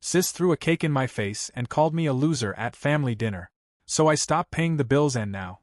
Sis threw a cake in my face and called me a loser at family dinner. So I stopped paying the bills and now.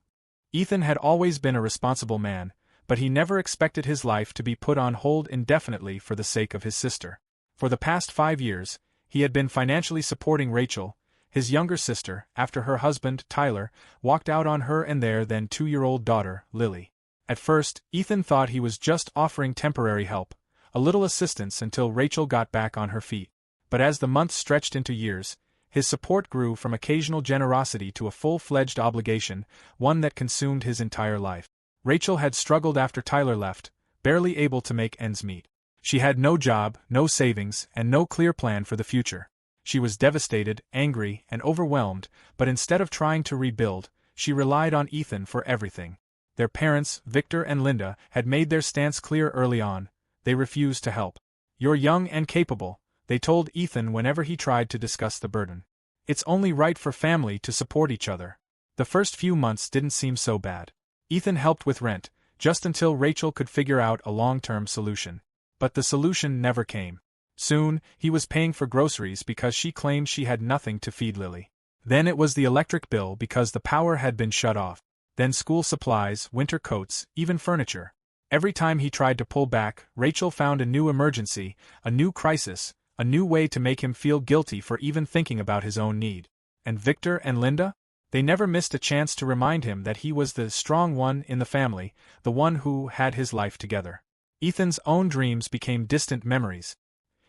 Ethan had always been a responsible man, but he never expected his life to be put on hold indefinitely for the sake of his sister. For the past 5 years, he had been financially supporting Rachel, his younger sister, after her husband, Tyler, walked out on her and their then 2-year-old daughter, Lily. At first, Ethan thought he was just offering temporary help, a little assistance until Rachel got back on her feet. But as the months stretched into years, his support grew from occasional generosity to a full-fledged obligation, one that consumed his entire life. Rachel had struggled after Tyler left, barely able to make ends meet. She had no job, no savings, and no clear plan for the future. She was devastated, angry, and overwhelmed, but instead of trying to rebuild, she relied on Ethan for everything. Their parents, Victor and Linda, had made their stance clear early on. They refused to help. "You're young and capable," they told Ethan whenever he tried to discuss the burden. "It's only right for family to support each other." The first few months didn't seem so bad. Ethan helped with rent, just until Rachel could figure out a long-term solution. But the solution never came. Soon, he was paying for groceries because she claimed she had nothing to feed Lily. Then it was the electric bill because the power had been shut off. Then school supplies, winter coats, even furniture. Every time he tried to pull back, Rachel found a new emergency, a new crisis, a new way to make him feel guilty for even thinking about his own need. And Victor and Linda? They never missed a chance to remind him that he was the strong one in the family, the one who had his life together. Ethan's own dreams became distant memories.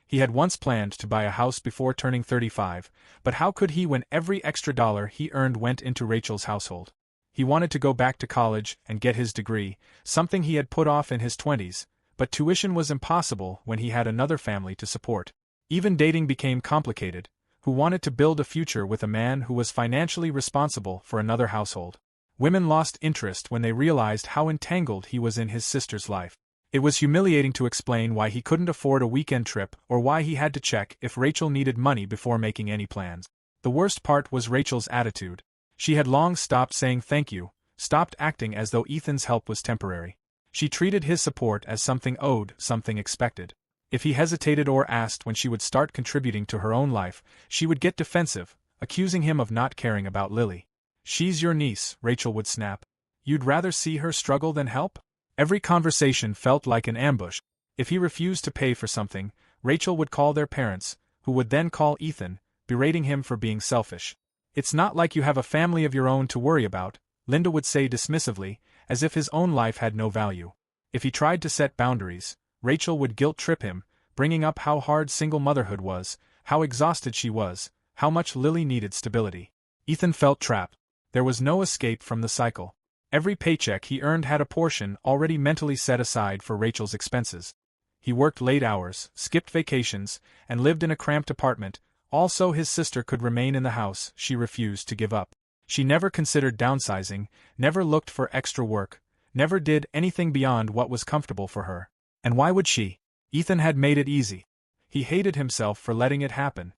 He had once planned to buy a house before turning 35, but how could he when every extra dollar he earned went into Rachel's household? He wanted to go back to college and get his degree, something he had put off in his 20s, but tuition was impossible when he had another family to support. Even dating became complicated. Who wanted to build a future with a man who was financially responsible for another household? Women lost interest when they realized how entangled he was in his sister's life. It was humiliating to explain why he couldn't afford a weekend trip or why he had to check if Rachel needed money before making any plans. The worst part was Rachel's attitude. She had long stopped saying thank you, stopped acting as though Ethan's help was temporary. She treated his support as something owed, something expected. If he hesitated or asked when she would start contributing to her own life, she would get defensive, accusing him of not caring about Lily. "She's your niece," Rachel would snap. "You'd rather see her struggle than help?" Every conversation felt like an ambush. If he refused to pay for something, Rachel would call their parents, who would then call Ethan, berating him for being selfish. "It's not like you have a family of your own to worry about," Linda would say dismissively, as if his own life had no value. If he tried to set boundaries, Rachel would guilt-trip him, bringing up how hard single motherhood was, how exhausted she was, how much Lily needed stability. Ethan felt trapped. There was no escape from the cycle. Every paycheck he earned had a portion already mentally set aside for Rachel's expenses. He worked late hours, skipped vacations, and lived in a cramped apartment, all so his sister could remain in the house she refused to give up. She never considered downsizing, never looked for extra work, never did anything beyond what was comfortable for her. And why would she? Ethan had made it easy. He hated himself for letting it happen.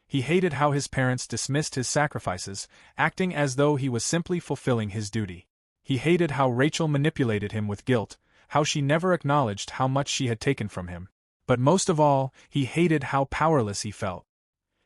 He hated how his parents dismissed his sacrifices, acting as though he was simply fulfilling his duty. He hated how Rachel manipulated him with guilt, how she never acknowledged how much she had taken from him. But most of all, he hated how powerless he felt.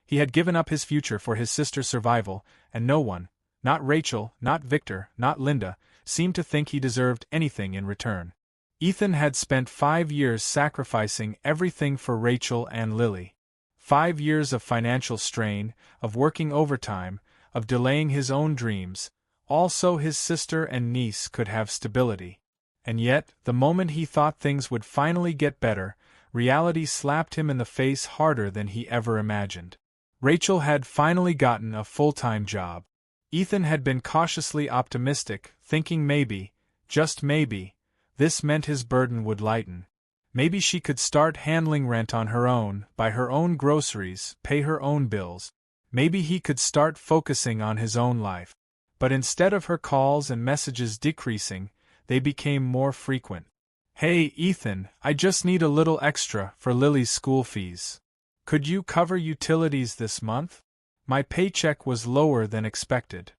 He had given up his future for his sister's survival, and no one, not Rachel, not Victor, not Linda, seemed to think he deserved anything in return. Ethan had spent 5 years sacrificing everything for Rachel and Lily. 5 years of financial strain, of working overtime, of delaying his own dreams, all so his sister and niece could have stability. And yet, the moment he thought things would finally get better, reality slapped him in the face harder than he ever imagined. Rachel had finally gotten a full-time job. Ethan had been cautiously optimistic, thinking maybe, just maybe, this meant his burden would lighten. Maybe she could start handling rent on her own, buy her own groceries, pay her own bills. Maybe he could start focusing on his own life. But instead of her calls and messages decreasing, they became more frequent. "Hey, Ethan, I just need a little extra for Lily's school fees. Could you cover utilities this month? My paycheck was lower than expected.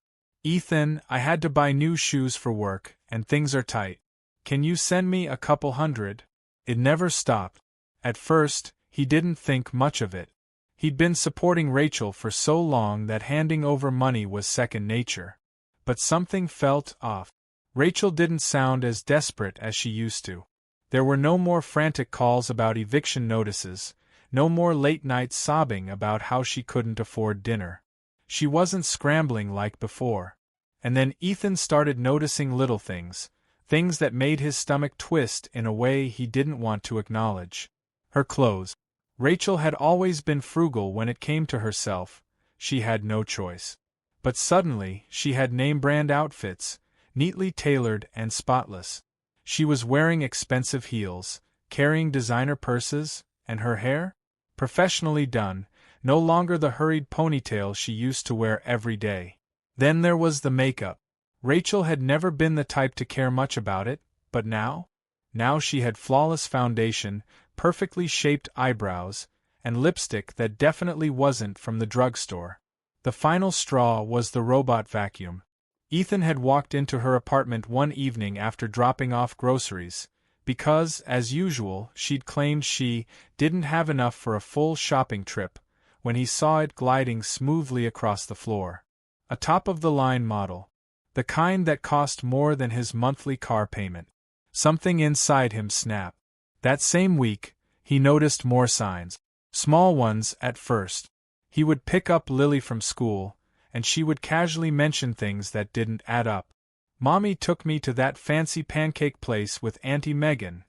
Ethan, I had to buy new shoes for work, and things are tight. Can you send me a couple hundred?" It never stopped. At first, he didn't think much of it. He'd been supporting Rachel for so long that handing over money was second nature. But something felt off. Rachel didn't sound as desperate as she used to. There were no more frantic calls about eviction notices, no more late nights sobbing about how she couldn't afford dinner. She wasn't scrambling like before. And then Ethan started noticing little things, things that made his stomach twist in a way he didn't want to acknowledge. Her clothes. Rachel had always been frugal when it came to herself, she had no choice. But suddenly, she had name-brand outfits, neatly tailored and spotless. She was wearing expensive heels, carrying designer purses, and her hair? Professionally done, no longer the hurried ponytail she used to wear every day. Then there was the makeup. Rachel had never been the type to care much about it, but now? Now she had flawless foundation, perfectly shaped eyebrows, and lipstick that definitely wasn't from the drugstore. The final straw was the robot vacuum. Ethan had walked into her apartment one evening after dropping off groceries, because, as usual, she'd claimed she didn't have enough for a full shopping trip, when he saw it gliding smoothly across the floor. A top-of-the-line model. The kind that cost more than his monthly car payment. Something inside him snapped. That same week, he noticed more signs. Small ones at first. He would pick up Lily from school, and she would casually mention things that didn't add up. "Mommy took me to that fancy pancake place with Auntie Megan.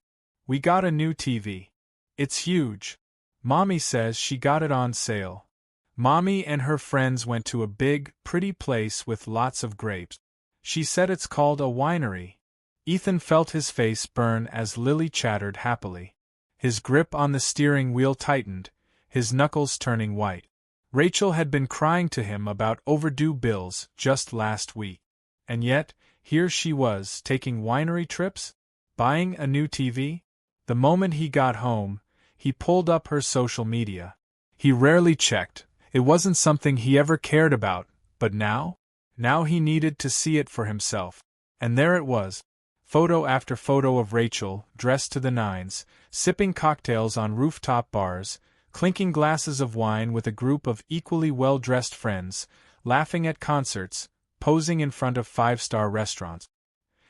We got a new TV. It's huge. Mommy says she got it on sale." Mommy and her friends went to a big, pretty place with lots of grapes. She said it's called a winery. Ethan felt his face burn as Lily chattered happily. His grip on the steering wheel tightened, his knuckles turning white. Rachel had been crying to him about overdue bills just last week. And yet, here she was, taking winery trips? Buying a new TV? The moment he got home, he pulled up her social media. He rarely checked. It wasn't something he ever cared about, but now? Now he needed to see it for himself. And there it was. Photo after photo of Rachel, dressed to the nines, sipping cocktails on rooftop bars, clinking glasses of wine with a group of equally well-dressed friends, laughing at concerts, posing in front of five-star restaurants.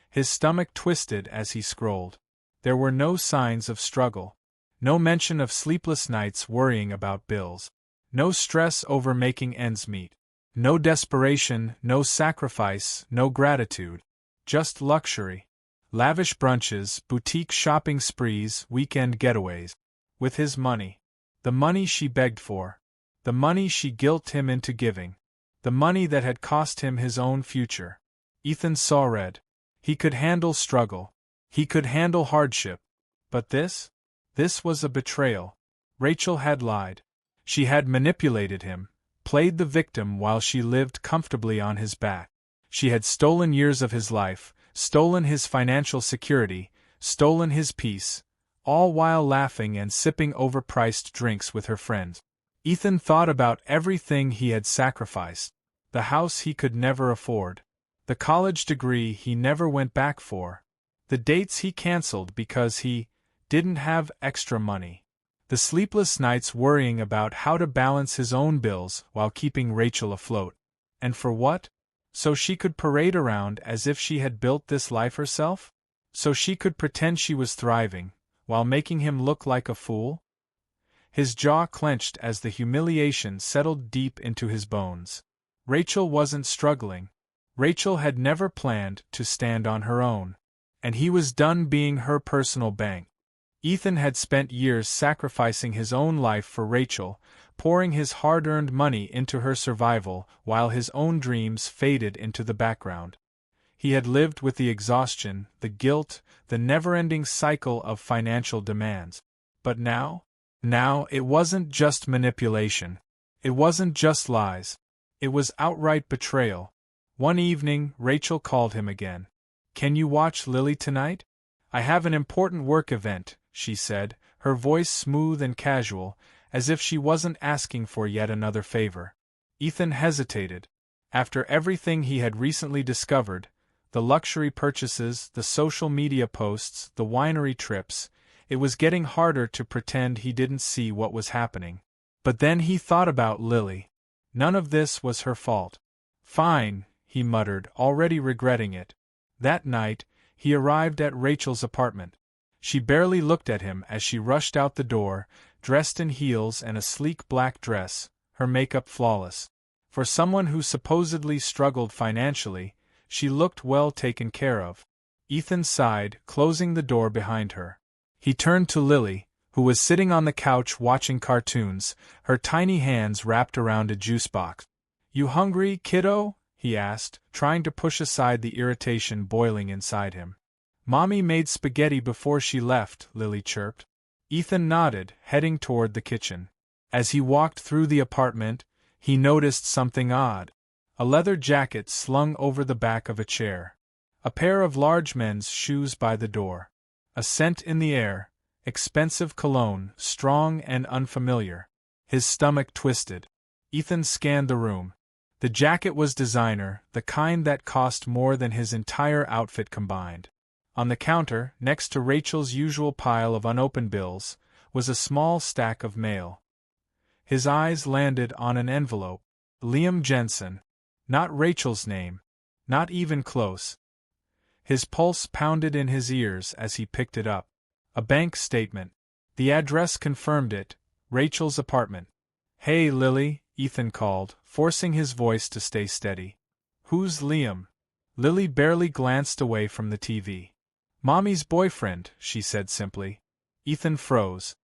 His stomach twisted as he scrolled. There were no signs of struggle. No mention of sleepless nights worrying about bills. No stress over making ends meet. No desperation, no sacrifice, no gratitude. Just luxury. Lavish brunches, boutique shopping sprees, weekend getaways. With his money. The money she begged for. The money she guilted him into giving. The money that had cost him his own future. Ethan saw red. He could handle struggle. He could handle hardship. But this? This was a betrayal. Rachel had lied. She had manipulated him, played the victim while she lived comfortably on his back. She had stolen years of his life, stolen his financial security, stolen his peace, all while laughing and sipping overpriced drinks with her friends. Ethan thought about everything he had sacrificed. The house he could never afford. The college degree he never went back for. The dates he canceled because he didn't have extra money. The sleepless nights worrying about how to balance his own bills while keeping Rachel afloat. And for what? So she could parade around as if she had built this life herself? So she could pretend she was thriving, while making him look like a fool? His jaw clenched as the humiliation settled deep into his bones. Rachel wasn't struggling. Rachel had never planned to stand on her own. And he was done being her personal bank. Ethan had spent years sacrificing his own life for Rachel, pouring his hard-earned money into her survival while his own dreams faded into the background. He had lived with the exhaustion, the guilt, the never-ending cycle of financial demands. But now? Now it wasn't just manipulation. It wasn't just lies. It was outright betrayal. One evening, Rachel called him again. "Can you watch Lily tonight? I have an important work event," she said, her voice smooth and casual, as if she wasn't asking for yet another favor. Ethan hesitated. After everything he had recently discovered, the luxury purchases, the social media posts, the winery trips, it was getting harder to pretend he didn't see what was happening. But then he thought about Lily. None of this was her fault. Fine, he muttered, already regretting it. That night, he arrived at Rachel's apartment. She barely looked at him as she rushed out the door, dressed in heels and a sleek black dress, her makeup flawless. For someone who supposedly struggled financially, she looked well taken care of. Ethan sighed, closing the door behind her. He turned to Lily, who was sitting on the couch watching cartoons, her tiny hands wrapped around a juice box. "You hungry, kiddo?" he asked, trying to push aside the irritation boiling inside him. "Mommy made spaghetti before she left," Lily chirped. Ethan nodded, heading toward the kitchen. As he walked through the apartment, he noticed something odd. A leather jacket slung over the back of a chair. A pair of large men's shoes by the door. A scent in the air, expensive cologne, strong and unfamiliar. His stomach twisted. Ethan scanned the room. The jacket was designer, the kind that cost more than his entire outfit combined. On the counter, next to Rachel's usual pile of unopened bills, was a small stack of mail. His eyes landed on an envelope. Liam Jensen. Not Rachel's name. Not even close. His pulse pounded in his ears as he picked it up. A bank statement. The address confirmed it, Rachel's apartment. "Hey, Lily," Ethan called, forcing his voice to stay steady. "Who's Liam?" Lily barely glanced away from the TV. "Mommy's boyfriend," she said simply. Ethan froze.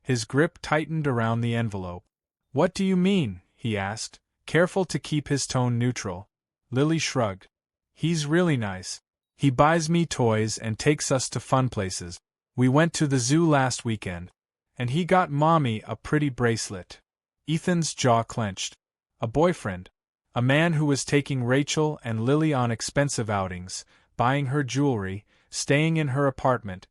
His grip tightened around the envelope. "What do you mean?" he asked, careful to keep his tone neutral. Lily shrugged. "He's really nice. He buys me toys and takes us to fun places. We went to the zoo last weekend. And he got Mommy a pretty bracelet." Ethan's jaw clenched. A boyfriend. A man who was taking Rachel and Lily on expensive outings, buying her jewelry, staying in her apartment.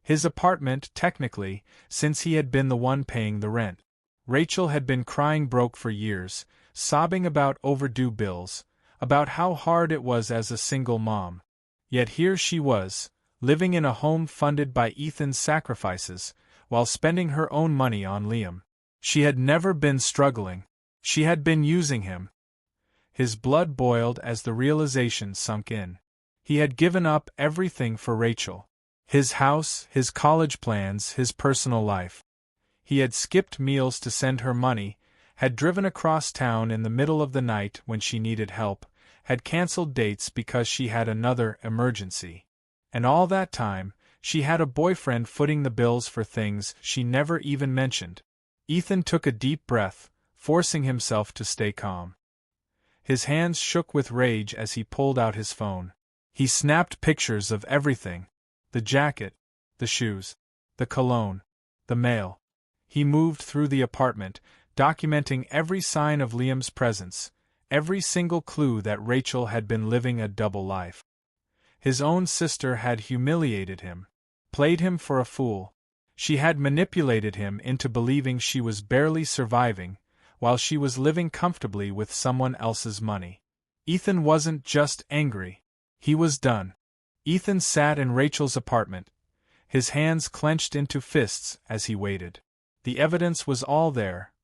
His apartment, technically, since he had been the one paying the rent. Rachel had been crying broke for years, sobbing about overdue bills, about how hard it was as a single mom. Yet here she was, living in a home funded by Ethan's sacrifices, while spending her own money on Liam. She had never been struggling. She had been using him. His blood boiled as the realization sunk in. He had given up everything for Rachel. His house, his college plans, his personal life. He had skipped meals to send her money, had driven across town in the middle of the night when she needed help, had canceled dates because she had another emergency. And all that time, she had a boyfriend footing the bills for things she never even mentioned. Ethan took a deep breath, forcing himself to stay calm. His hands shook with rage as he pulled out his phone. He snapped pictures of everything. The jacket, the shoes, the cologne, the mail. He moved through the apartment, documenting every sign of Liam's presence, every single clue that Rachel had been living a double life. His own sister had humiliated him, played him for a fool. She had manipulated him into believing she was barely surviving, while she was living comfortably with someone else's money. Ethan wasn't just angry. He was done. Ethan sat in Rachel's apartment, his hands clenched into fists as he waited. The evidence was all there.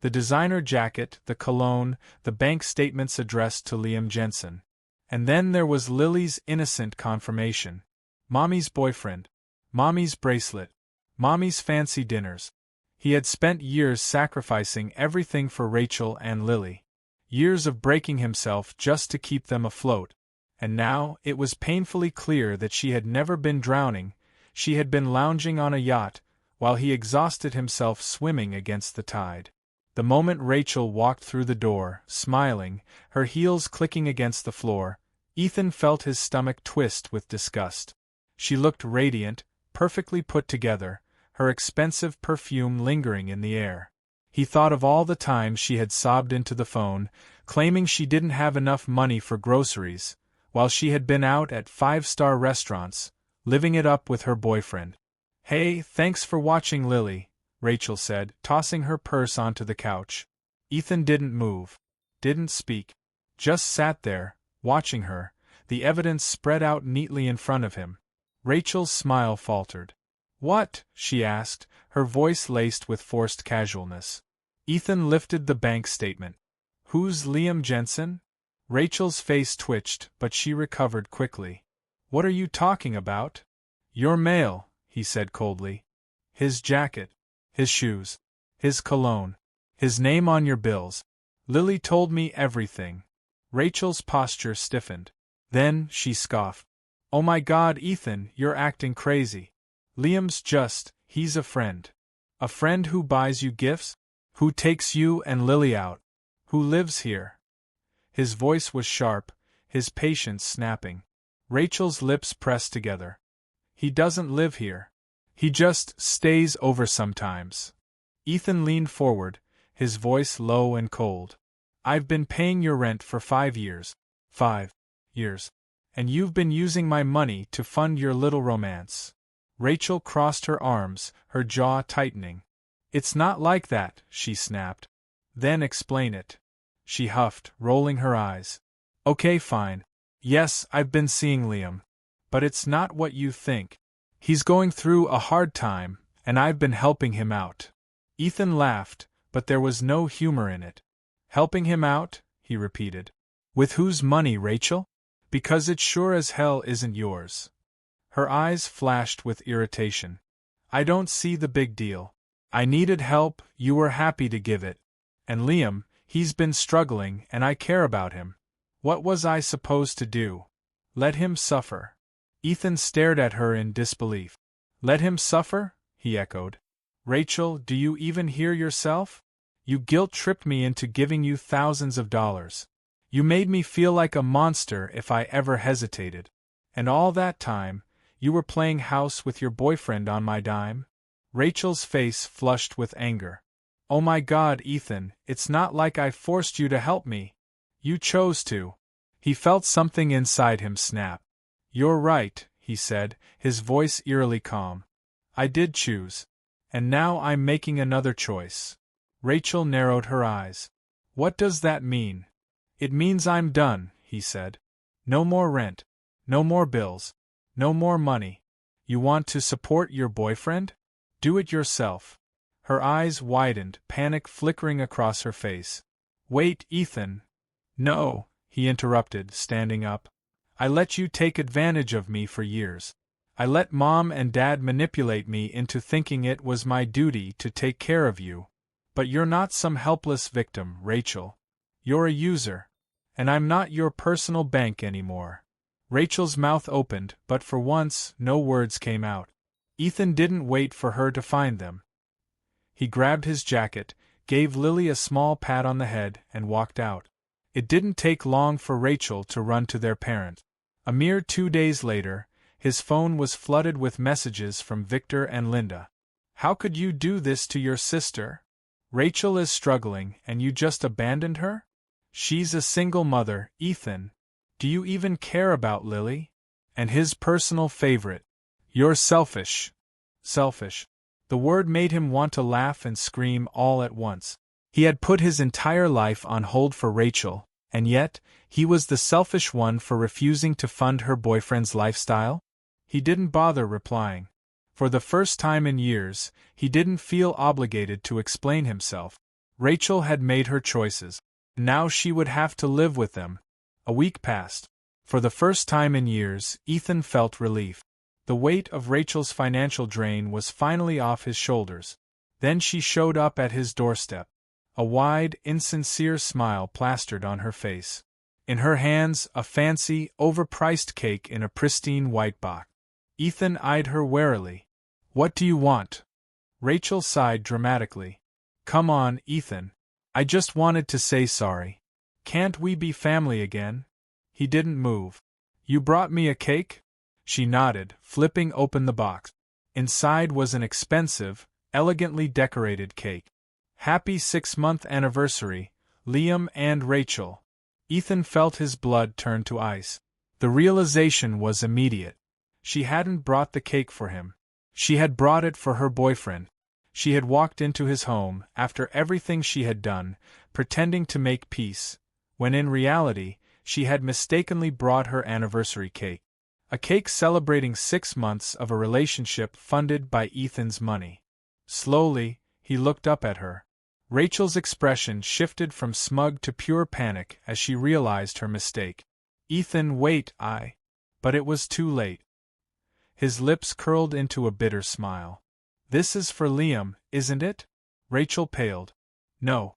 The designer jacket, the cologne, the bank statements addressed to Liam Jensen. And then there was Lily's innocent confirmation. Mommy's boyfriend. Mommy's bracelet. Mommy's fancy dinners. He had spent years sacrificing everything for Rachel and Lily. Years of breaking himself just to keep them afloat. And now, it was painfully clear that she had never been drowning, she had been lounging on a yacht, while he exhausted himself swimming against the tide. The moment Rachel walked through the door, smiling, her heels clicking against the floor, Ethan felt his stomach twist with disgust. She looked radiant, perfectly put together, her expensive perfume lingering in the air. He thought of all the times she had sobbed into the phone, claiming she didn't have enough money for groceries, while she had been out at five-star restaurants, living it up with her boyfriend. "Hey, thanks for watching, Lily," Rachel said, tossing her purse onto the couch. Ethan didn't move, didn't speak, just sat there, watching her, the evidence spread out neatly in front of him. Rachel's smile faltered. "What?" she asked, her voice laced with forced casualness. Ethan lifted the bank statement. Who's Liam Jensen? Rachel's face twitched, but she recovered quickly. What are you talking about? Your mail, he said coldly. His jacket. His shoes. His cologne. His name on your bills. Lily told me everything. Rachel's posture stiffened. Then she scoffed. Oh my God, Ethan, you're acting crazy. He's a friend. A friend who buys you gifts? Who takes you and Lily out? Who lives here? His voice was sharp, his patience snapping. Rachel's lips pressed together. He doesn't live here. He just stays over sometimes. Ethan leaned forward, his voice low and cold. I've been paying your rent for 5 years. 5 years. And you've been using my money to fund your little romance. Rachel crossed her arms, her jaw tightening. It's not like that, she snapped. Then explain it. She huffed, rolling her eyes. Okay, fine. Yes, I've been seeing Liam. But it's not what you think. He's going through a hard time, and I've been helping him out. Ethan laughed, but there was no humor in it. Helping him out, he repeated. With whose money, Rachel? Because it sure as hell isn't yours. Her eyes flashed with irritation. I don't see the big deal. I needed help, you were happy to give it. And Liam, he's been struggling and I care about him. What was I supposed to do? Let him suffer. Ethan stared at her in disbelief. Let him suffer? He echoed. Rachel, do you even hear yourself? You guilt-tripped me into giving you thousands of dollars. You made me feel like a monster if I ever hesitated. And all that time, you were playing house with your boyfriend on my dime? Rachel's face flushed with anger. Oh my God, Ethan, it's not like I forced you to help me. You chose to. He felt something inside him snap. You're right, he said, his voice eerily calm. I did choose. And now I'm making another choice. Rachel narrowed her eyes. What does that mean? It means I'm done, he said. No more rent. No more bills. No more money. You want to support your boyfriend? Do it yourself. Her eyes widened, panic flickering across her face. Wait, Ethan. No, he interrupted, standing up. I let you take advantage of me for years. I let Mom and Dad manipulate me into thinking it was my duty to take care of you. But you're not some helpless victim, Rachel. You're a user. And I'm not your personal bank anymore. Rachel's mouth opened, but for once, no words came out. Ethan didn't wait for her to find them. He grabbed his jacket, gave Lily a small pat on the head, and walked out. It didn't take long for Rachel to run to their parent. A mere 2 days later, his phone was flooded with messages from Victor and Linda. How could you do this to your sister? Rachel is struggling, and you just abandoned her? She's a single mother, Ethan. Do you even care about Lily? And his personal favorite. You're selfish. Selfish. The word made him want to laugh and scream all at once. He had put his entire life on hold for Rachel, and yet, he was the selfish one for refusing to fund her boyfriend's lifestyle? He didn't bother replying. For the first time in years, he didn't feel obligated to explain himself. Rachel had made her choices. Now she would have to live with them. A week passed. For the first time in years, Ethan felt relief. The weight of Rachel's financial drain was finally off his shoulders. Then she showed up at his doorstep. A wide, insincere smile plastered on her face. In her hands, a fancy, overpriced cake in a pristine white box. Ethan eyed her warily. What do you want? Rachel sighed dramatically. Come on, Ethan. I just wanted to say sorry. Can't we be family again? He didn't move. You brought me a cake? She nodded, flipping open the box. Inside was an expensive, elegantly decorated cake. Happy 6-month anniversary, Liam and Rachel. Ethan felt his blood turn to ice. The realization was immediate. She hadn't brought the cake for him. She had brought it for her boyfriend. She had walked into his home, after everything she had done, pretending to make peace, when in reality, she had mistakenly brought her anniversary cake. A cake celebrating 6 months of a relationship funded by Ethan's money. Slowly, he looked up at her. Rachel's expression shifted from smug to pure panic as she realized her mistake. Ethan, wait, But it was too late. His lips curled into a bitter smile. This is for Liam, isn't it? Rachel paled. No.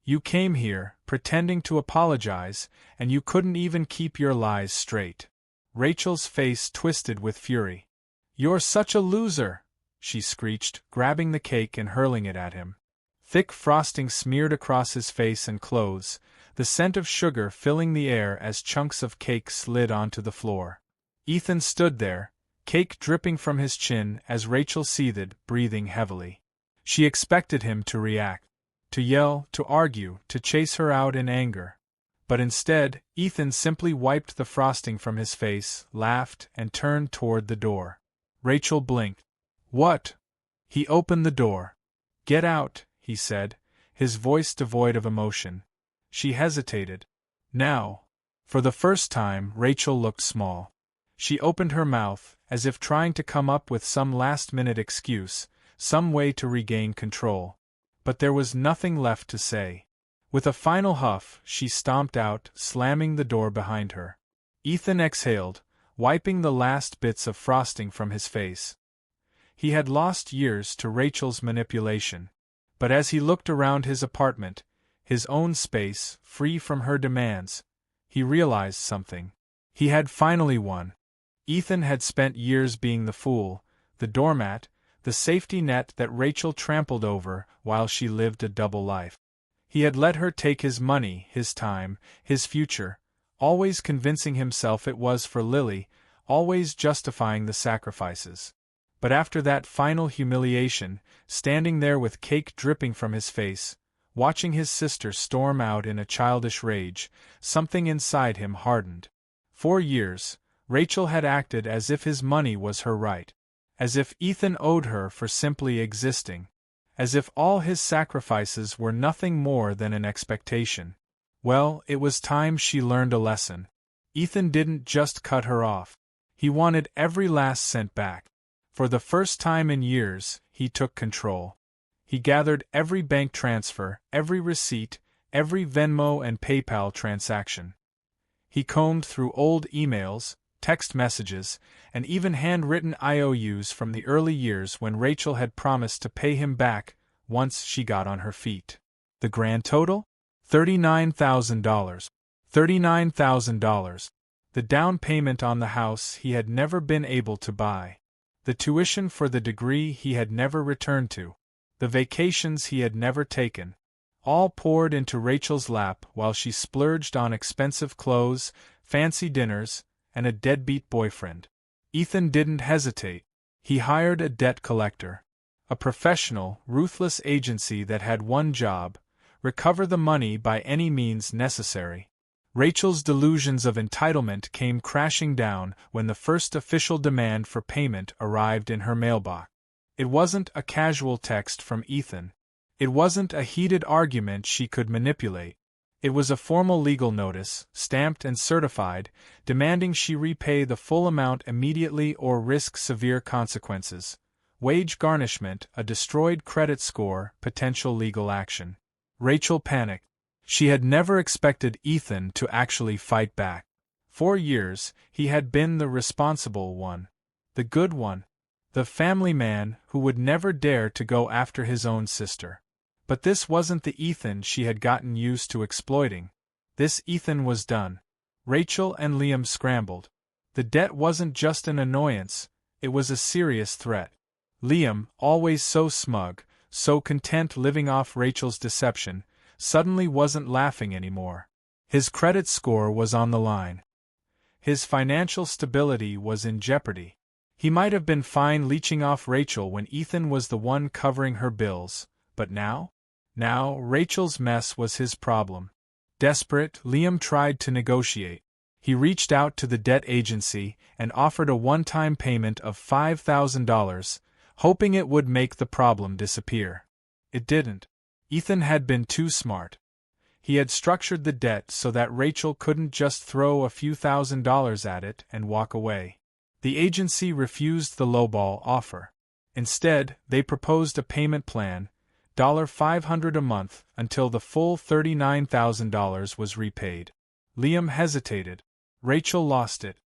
You came here, pretending to apologize, and you couldn't even keep your lies straight. Rachel's face twisted with fury. You're such a loser, she screeched, grabbing the cake and hurling it at him. Thick frosting smeared across his face and clothes, the scent of sugar filling the air as chunks of cake slid onto the floor. Ethan stood there, cake dripping from his chin as Rachel seethed, breathing heavily. She expected him to react, to yell, to argue, to chase her out in anger. But instead, Ethan simply wiped the frosting from his face, laughed, and turned toward the door. Rachel blinked. What? He opened the door. Get out, he said, his voice devoid of emotion. She hesitated. Now. For the first time, Rachel looked small. She opened her mouth, as if trying to come up with some last-minute excuse, some way to regain control. But there was nothing left to say. With a final huff, she stomped out, slamming the door behind her. Ethan exhaled, wiping the last bits of frosting from his face. He had lost years to Rachel's manipulation. But as he looked around his apartment, his own space, free from her demands, he realized something. He had finally won. Ethan had spent years being the fool, the doormat, the safety net that Rachel trampled over while she lived a double life. He had let her take his money, his time, his future, always convincing himself it was for Lily, always justifying the sacrifices. But after that final humiliation, standing there with cake dripping from his face, watching his sister storm out in a childish rage, something inside him hardened. For years, Rachel had acted as if his money was her right, as if Ethan owed her for simply existing, as if all his sacrifices were nothing more than an expectation. Well, it was time she learned a lesson. Ethan didn't just cut her off. He wanted every last cent back. For the first time in years, he took control. He gathered every bank transfer, every receipt, every Venmo and PayPal transaction. He combed through old emails, text messages, and even handwritten IOUs from the early years when Rachel had promised to pay him back once she got on her feet. The grand total? $39,000. $39,000. The down payment on the house he had never been able to buy. The tuition for the degree he had never returned to. The vacations he had never taken. All poured into Rachel's lap while she splurged on expensive clothes, fancy dinners, and a deadbeat boyfriend. Ethan didn't hesitate. He hired a debt collector. A professional, ruthless agency that had one job: recover the money by any means necessary. Rachel's delusions of entitlement came crashing down when the first official demand for payment arrived in her mailbox. It wasn't a casual text from Ethan. It wasn't a heated argument she could manipulate. It was a formal legal notice, stamped and certified, demanding she repay the full amount immediately or risk severe consequences. Wage garnishment, a destroyed credit score, potential legal action. Rachel panicked. She had never expected Ethan to actually fight back. For years, he had been the responsible one. The good one. The family man who would never dare to go after his own sister. But this wasn't the Ethan she had gotten used to exploiting. This Ethan was done. Rachel and Liam scrambled. The debt wasn't just an annoyance, it was a serious threat. Liam, always so smug, so content living off Rachel's deception, suddenly wasn't laughing anymore. His credit score was on the line. His financial stability was in jeopardy. He might have been fine leeching off Rachel when Ethan was the one covering her bills, but now? Now, Rachel's mess was his problem. Desperate, Liam tried to negotiate. He reached out to the debt agency and offered a one-time payment of $5,000, hoping it would make the problem disappear. It didn't. Ethan had been too smart. He had structured the debt so that Rachel couldn't just throw a few $1,000s at it and walk away. The agency refused the lowball offer. Instead, they proposed a payment plan, $500 a month, until the full $39,000 was repaid. Liam hesitated. Rachel lost it.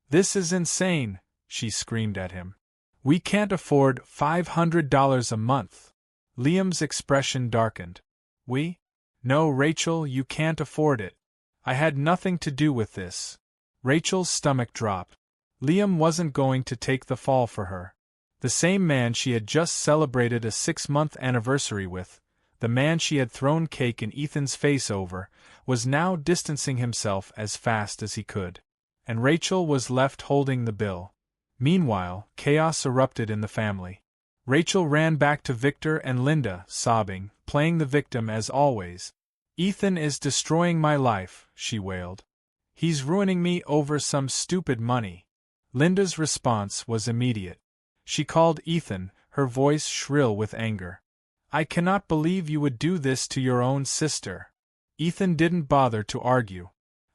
"This is insane," she screamed at him. "We can't afford $500 a month." Liam's expression darkened. "We? No, Rachel, you can't afford it. I had nothing to do with this." Rachel's stomach dropped. Liam wasn't going to take the fall for her. The same man she had just celebrated a 6-month anniversary with, the man she had thrown cake in Ethan's face over, was now distancing himself as fast as he could. And Rachel was left holding the bill. Meanwhile, chaos erupted in the family. Rachel ran back to Victor and Linda, sobbing, playing the victim as always. "Ethan is destroying my life," she wailed. "He's ruining me over some stupid money." Linda's response was immediate. She called Ethan, her voice shrill with anger. "I cannot believe you would do this to your own sister." Ethan didn't bother to argue.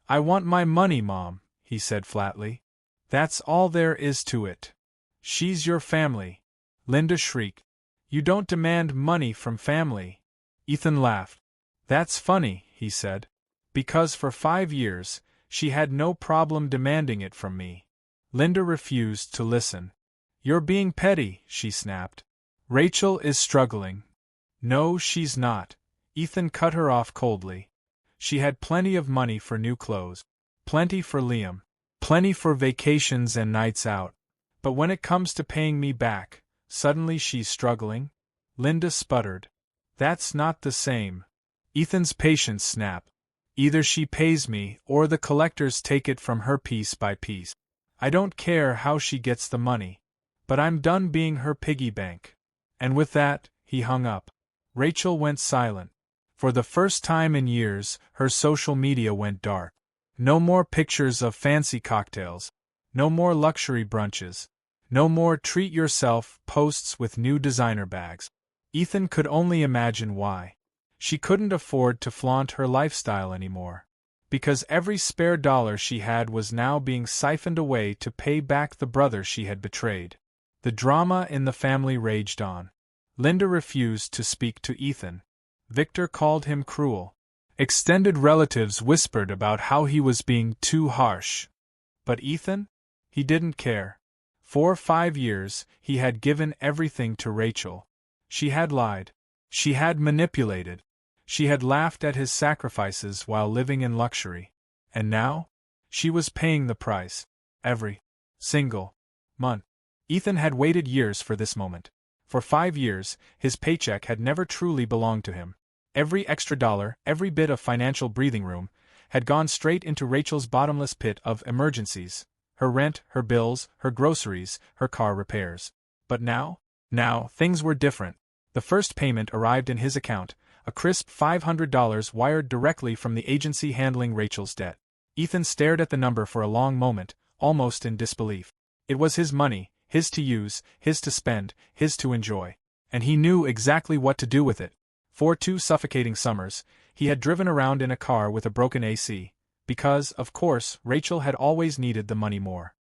"I want my money, Mom," he said flatly. "That's all there is to it. She's your family." Linda shrieked. "You don't demand money from family." Ethan laughed. "That's funny," he said. "Because for 5 years, she had no problem demanding it from me." Linda refused to listen. "You're being petty," she snapped. "Rachel is struggling." "No, she's not," Ethan cut her off coldly. "She had plenty of money for new clothes. Plenty for Liam. Plenty for vacations and nights out. But when it comes to paying me back, suddenly she's struggling?" Linda sputtered. "That's not the same." Ethan's patience snapped. "Either she pays me, or the collectors take it from her piece by piece. I don't care how she gets the money. But I'm done being her piggy bank." And with that, he hung up. Rachel went silent. For the first time in years, her social media went dark. No more pictures of fancy cocktails. No more luxury brunches. No more treat-yourself posts with new designer bags. Ethan could only imagine why. She couldn't afford to flaunt her lifestyle anymore. Because every spare dollar she had was now being siphoned away to pay back the brother she had betrayed. The drama in the family raged on. Linda refused to speak to Ethan. Victor called him cruel. Extended relatives whispered about how he was being too harsh. But Ethan? He didn't care. For 5 years, he had given everything to Rachel. She had lied. She had manipulated. She had laughed at his sacrifices while living in luxury. And now? She was paying the price. Every single month. Ethan had waited years for this moment. For 5 years, his paycheck had never truly belonged to him. Every extra dollar, every bit of financial breathing room, had gone straight into Rachel's bottomless pit of emergencies. Her rent, her bills, her groceries, her car repairs. But now, things were different. The first payment arrived in his account, a crisp $500 wired directly from the agency handling Rachel's debt. Ethan stared at the number for a long moment, almost in disbelief. It was his money, his to use, his to spend, his to enjoy. And he knew exactly what to do with it. For 2 suffocating summers, he had driven around in a car with a broken AC. Because, of course, Rachel had always needed the money more.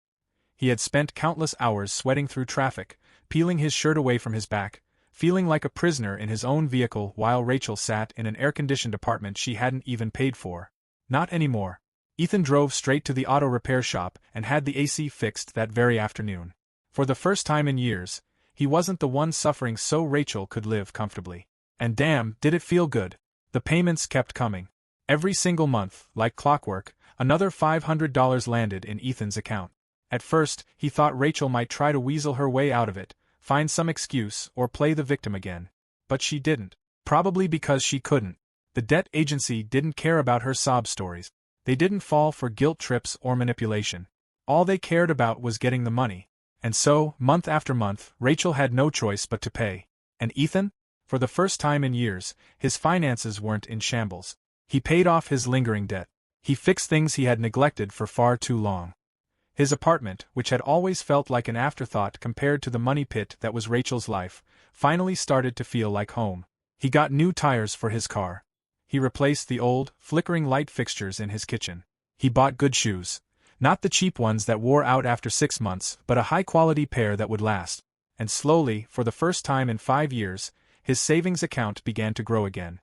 He had spent countless hours sweating through traffic, peeling his shirt away from his back, feeling like a prisoner in his own vehicle while Rachel sat in an air-conditioned apartment she hadn't even paid for. Not anymore. Ethan drove straight to the auto repair shop and had the AC fixed that very afternoon. For the first time in years, he wasn't the one suffering so Rachel could live comfortably. And damn, did it feel good. The payments kept coming. Every single month, like clockwork, another $500 landed in Ethan's account. At first, he thought Rachel might try to weasel her way out of it, find some excuse, or play the victim again. But she didn't. Probably because she couldn't. The debt agency didn't care about her sob stories. They didn't fall for guilt trips or manipulation. All they cared about was getting the money. And so, month after month, Rachel had no choice but to pay. And Ethan? For the first time in years, his finances weren't in shambles. He paid off his lingering debt. He fixed things he had neglected for far too long. His apartment, which had always felt like an afterthought compared to the money pit that was Rachel's life, finally started to feel like home. He got new tires for his car. He replaced the old, flickering light fixtures in his kitchen. He bought good shoes. Not the cheap ones that wore out after 6 months, but a high-quality pair that would last. And slowly, for the first time in 5 years, His savings account began to grow again.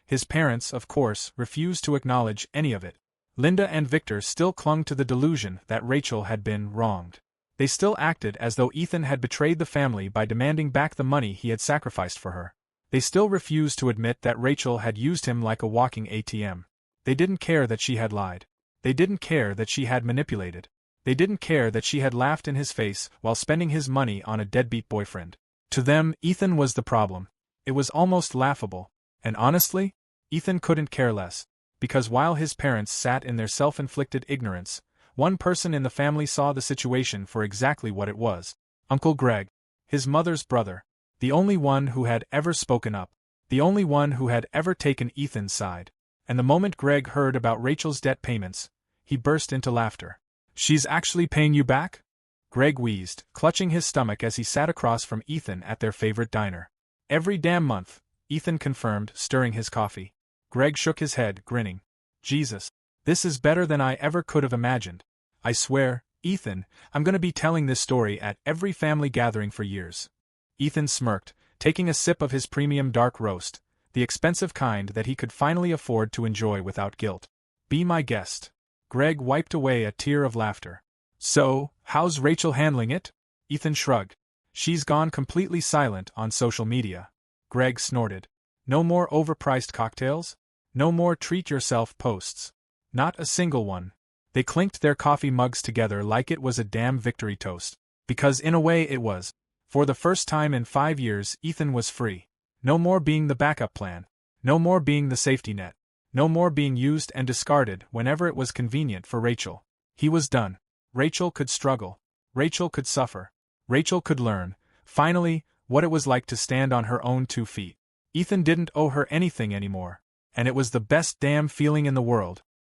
His parents, of course, refused to acknowledge any of it. Linda and Victor still clung to the delusion that Rachel had been wronged. They still acted as though Ethan had betrayed the family by demanding back the money he had sacrificed for her. They still refused to admit that Rachel had used him like a walking ATM. They didn't care that she had lied. They didn't care that she had manipulated. They didn't care that she had laughed in his face while spending his money on a deadbeat boyfriend. To them, Ethan was the problem. It was almost laughable. And honestly, Ethan couldn't care less. Because while his parents sat in their self-inflicted ignorance, one person in the family saw the situation for exactly what it was. Uncle Greg, his mother's brother. The only one who had ever spoken up. The only one who had ever taken Ethan's side. And the moment Greg heard about Rachel's debt payments, he burst into laughter. "She's actually paying you back?" Greg wheezed, clutching his stomach as he sat across from Ethan at their favorite diner. "Every damn month," Ethan confirmed, stirring his coffee. Greg shook his head, grinning. "Jesus. This is better than I ever could have imagined. I swear, Ethan, I'm gonna be telling this story at every family gathering for years." Ethan smirked, taking a sip of his premium dark roast, the expensive kind that he could finally afford to enjoy without guilt. "Be my guest." Greg wiped away a tear of laughter. "So, how's Rachel handling it?" Ethan shrugged. "She's gone completely silent on social media." Greg snorted. "No more overpriced cocktails? No more treat-yourself posts? Not a single one." They clinked their coffee mugs together like it was a damn victory toast. Because in a way it was. For the first time in 5 years, Ethan was free. No more being the backup plan. No more being the safety net. No more being used and discarded whenever it was convenient for Rachel. He was done. Rachel could struggle. Rachel could suffer. Rachel could learn, finally, what it was like to stand on her own 2 feet. Ethan didn't owe her anything anymore. And it was the best damn feeling in the world.